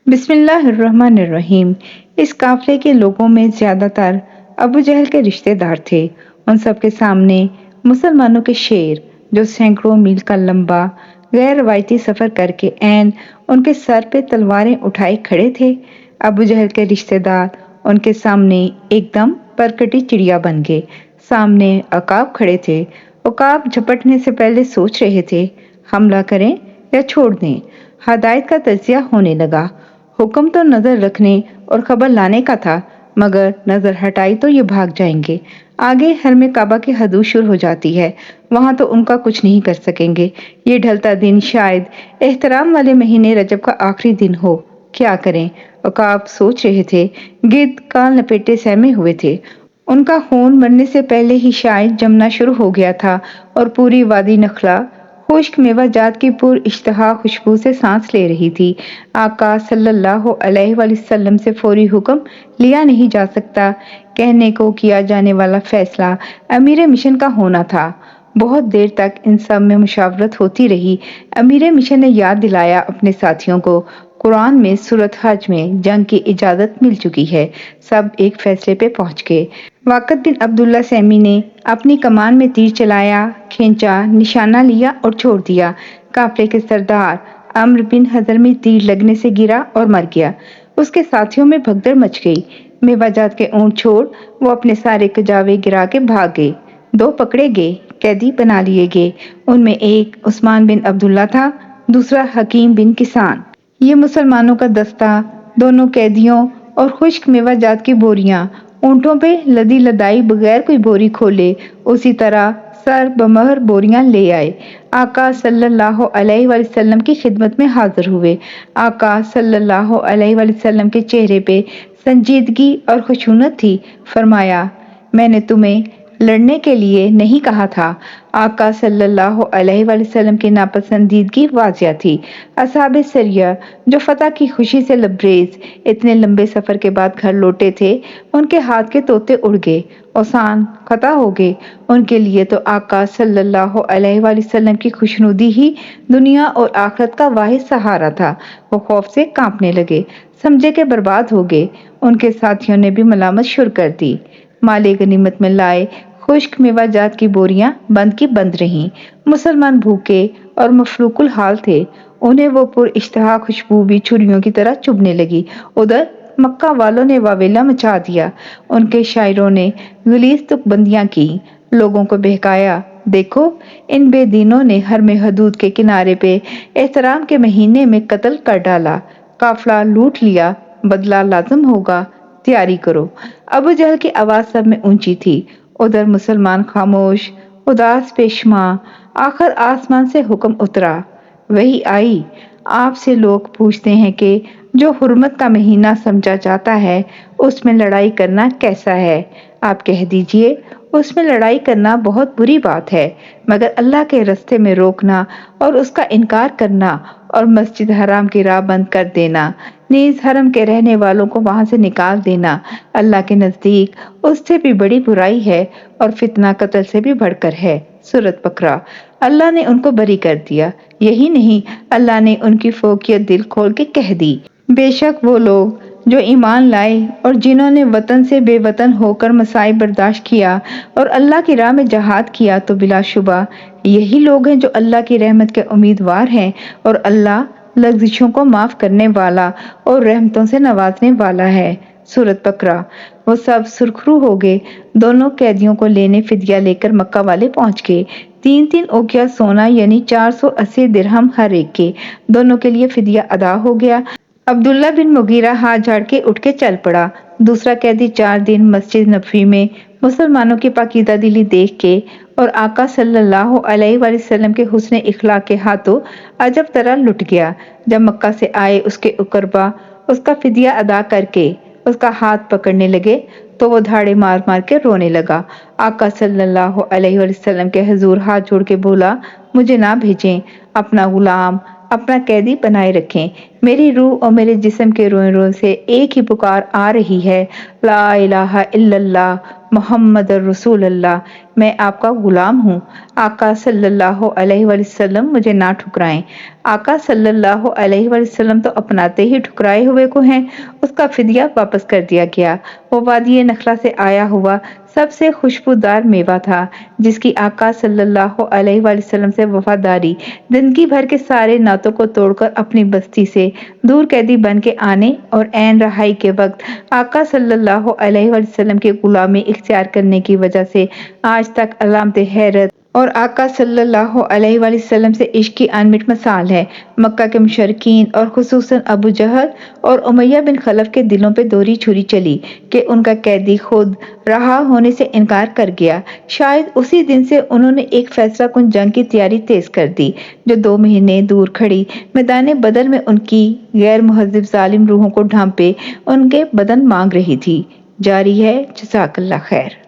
بسم اللہ الرحمن الرحیم۔ اس قافلے کے لوگوں میں زیادہ تر ابو جہل کے رشتہ دار تھے۔ ان سب کے سامنے مسلمانوں کے شیر جو سینکڑوں میل کا لمبا غیر روایتی سفر کر کے ان کے سر پہ تلواریں اٹھائے کھڑے تھے۔ ابو جہل کے رشتہ دار ان کے سامنے ایک دم پرکٹی چڑیا بن گئے۔ سامنے عقاب کھڑے تھے۔ عقاب جھپٹنے سے پہلے سوچ رہے تھے حملہ کریں یا چھوڑ دیں۔ ہدایت کا تجزیہ ہونے لگا۔ حکم تو نظر رکھنے اور خبر لانے کا تھا، مگر نظر ہٹائی تو یہ بھاگ جائیں گے۔ آگے حرم کعبہ کی حدود شروع ہو جاتی ہے، وہاں تو ان کا کچھ نہیں کر سکیں گے۔ یہ ڈھلتا دن شاید احترام والے مہینے رجب کا آخری دن ہو۔ کیا کریں؟ عقاب سوچ رہے تھے۔ گدھ کان لپیٹے سہمے ہوئے تھے۔ ان کا خون مرنے سے پہلے ہی شاید جمنا شروع ہو گیا تھا اور پوری وادی نخلا خشک میوہ جات کی پر اشتہا خوشبو سے سانس لے رہی تھی۔ آقا صلی اللہ علیہ وآلہ وسلم سے فوری حکم لیا نہیں جا سکتا۔ کہنے کو کیا جانے والا فیصلہ امیر مشن کا ہونا تھا۔ بہت دیر تک ان سب میں مشاورت ہوتی رہی۔ امیر مشن نے یاد دلایا اپنے ساتھیوں کو، قرآن میں سورۃ حج میں جنگ کی اجازت مل چکی ہے۔ سب ایک فیصلے پہ پہنچ گئے۔ واقد بن عبداللہ سہمی نے اپنی کمان میں تیر چلایا، کھینچا، نشانہ لیا اور چھوڑ دیا۔ قافلے کے سردار عمرو بن حضرمی تیر لگنے سے گرا اور مر گیا۔ اس کے ساتھیوں میں بھگدڑ مچ گئی۔ میوہ جات کے اونٹ چھوڑ وہ اپنے سارے کجاوے گرا کے بھاگ گئے۔ 2 پکڑے گئے، قیدی بنا لیے گئے۔ ان میں ایک عثمان بن عبداللہ تھا، دوسرا حکیم بن کسان۔ یہ مسلمانوں کا دستہ دونوں قیدیوں اور خشک میوہ جات کی بوریاں اونٹوں پہ لدی لدائی بغیر کوئی بوری کھولے اسی طرح سر بمہر بوریاں لے آئے۔ آقا صلی اللہ علیہ وآلہ وسلم کی خدمت میں حاضر ہوئے۔ آقا صلی اللہ علیہ وآلہ وسلم کے چہرے پہ سنجیدگی اور خشونت تھی۔ فرمایا، میں نے تمہیں لڑنے کے لیے نہیں کہا تھا۔ آقا صلی اللہ علیہ وآلہ وسلم کی ناپسندیدگی واضح تھی۔ اصحاب سریہ جو فتح کی خوشی سے لبریز اتنے لمبے سفر کے بعد گھر لوٹے تھے، ان کے ہاتھ کے طوطے اڑ گئے، اوسان فتح ہو گئے۔ ان کے لیے تو آقا صلی اللہ علیہ وآلہ وسلم کی خوشنودی ہی دنیا اور آخرت کا واحد سہارا تھا۔ وہ خوف سے کانپنے لگے، سمجھے کہ برباد ہو گئے۔ ان کے ساتھیوں نے بھی ملامت شروع کر دی۔ مال غنیمت میں لائے خشک میوہ جات کی بوریاں بند کی بند رہیں۔ مسلمان بھوکے اور مفلوق الحال تھے۔ انہیں وہ پر اشتہا خوشبو بھی چھریوں کی طرح چبھنے لگی۔ ادھر مکہ والوں نے واویلا مچا دیا۔ ان کے شاعروں نے غلیظ تک بندیاں کی، لوگوں کو بہکایا۔ دیکھو، ان بے دینوں نے حرم حدود کے کنارے پہ احترام کے مہینے میں قتل کر ڈالا، قافلہ لوٹ لیا، بدلہ لازم ہوگا، تیاری کرو۔ ابو جہل کی آواز سب میں اونچی تھی۔ ادھر مسلمان خاموش، اداس پیشما۔ آخر آسمان سے حکم اترا، وحی آئی۔ آپ سے لوگ پوچھتے ہیں کہ جو حرمت کا مہینہ سمجھا جاتا ہے اس میں لڑائی کرنا کیسا ہے؟ آپ کہہ دیجئے، اس میں لڑائی کرنا بہت بری بات ہے، مگر اللہ کے رستے میں روکنا اور اس کا انکار کرنا اور مسجد حرام کی راہ بند کر دینا، نیز حرم کے رہنے والوں کو وہاں سے نکال دینا، اللہ کے نزدیک اس سے بھی بڑی برائی ہے اور فتنہ قتل سے بھی بڑھ کر ہے۔ سورۃ بقرہ۔ اللہ نے ان کو بری کر دیا۔ یہی نہیں، اللہ نے ان کی فوقیت دل کھول کے کہہ دی۔ بے شک وہ لوگ جو ایمان لائے اور جنہوں نے وطن سے بے وطن ہو کر مصائب برداشت کیا اور اللہ کی راہ میں جہاد کیا تو بلا شبہ یہی لوگ ہیں جو اللہ کی رحمت کے امیدوار ہیں، اور اللہ لغزشوں کو معاف کرنے والا اور رحمتوں سے نوازنے والا ہے۔ سورۃ بقرہ۔ وہ سب سرخرو ہو گئے۔ دونوں قیدیوں کو لینے فدیہ لے کر مکہ والے پہنچ گئے۔ 3 اوقیہ سونا یعنی 480 درہم ہر ایک کے۔ دونوں کے لیے فدیہ ادا ہو گیا۔ عبداللہ بن مغیرہ ہاتھ جھاڑ کے اٹھ کے چل پڑا۔ دوسرا قیدی 4 دن مسجد نبوی میں مسلمانوں کی پاکیزہ دلی دیکھ کے اور آقا صلی اللہ علیہ وآلہ وسلم کے حسن اخلاق کے ہاتھوں عجب طرح لٹ گیا۔ جب مکہ سے آئے اس کے اقربا اس کا فدیہ ادا کر کے اس کا ہاتھ پکڑنے لگے تو وہ دھاڑے مار مار کے رونے لگا۔ آقا صلی اللہ علیہ وآلہ وسلم کے حضور ہاتھ جوڑ کے بولا، مجھے نہ بھیجیں، اپنا غلام، اپنا قیدی بنائے رکھیں۔ میری روح اور میرے جسم کے روئیں روئیں سے ایک ہی پکار آ رہی ہے، لا الہ الا اللہ محمد رسول اللہ، میں آپ کا غلام ہوں، آقا صلی اللہ علیہ وسلم مجھے نہ ٹھکرائیں۔ آقا صلی اللہ علیہ وسلم تو اپناتے ہی ٹھکرائے ہوئے کو ہیں، اس کا فدیہ واپس کر دیا گیا۔ وہ وادی نخلا سے آیا ہوا سب سے خوشبودار میوہ تھا، جس کی آقا صلی اللہ علیہ وسلم سے وفاداری زندگی بھر کے سارے نعتوں کو توڑ کر اپنی بستی سے دور قیدی بن کے آنے اور عین رہائی کے وقت آقا صلی اللہ علیہ وسلم کی غلامی اختیار کرنے کی وجہ سے آج تک علامت حیرت اور آقا صلی اللہ علیہ وسلم سے عشق کی انمٹ مثال ہے۔ مکہ کے مشرکین اور خصوصاً ابو جہل اور امیہ بن خلف کے دلوں پہ دوری چھری چلی کہ ان کا قیدی خود رہا ہونے سے انکار کر گیا۔ شاید اسی دن سے انہوں نے ایک فیصلہ کن جنگ کی تیاری تیز کر دی، جو 2 مہینے دور کھڑی میدان بدر میں ان کی غیر مہذب ظالم روحوں کو ڈھانپے ان کے بدن مانگ رہی تھی۔ جاری ہے۔ جزاک اللہ خیر۔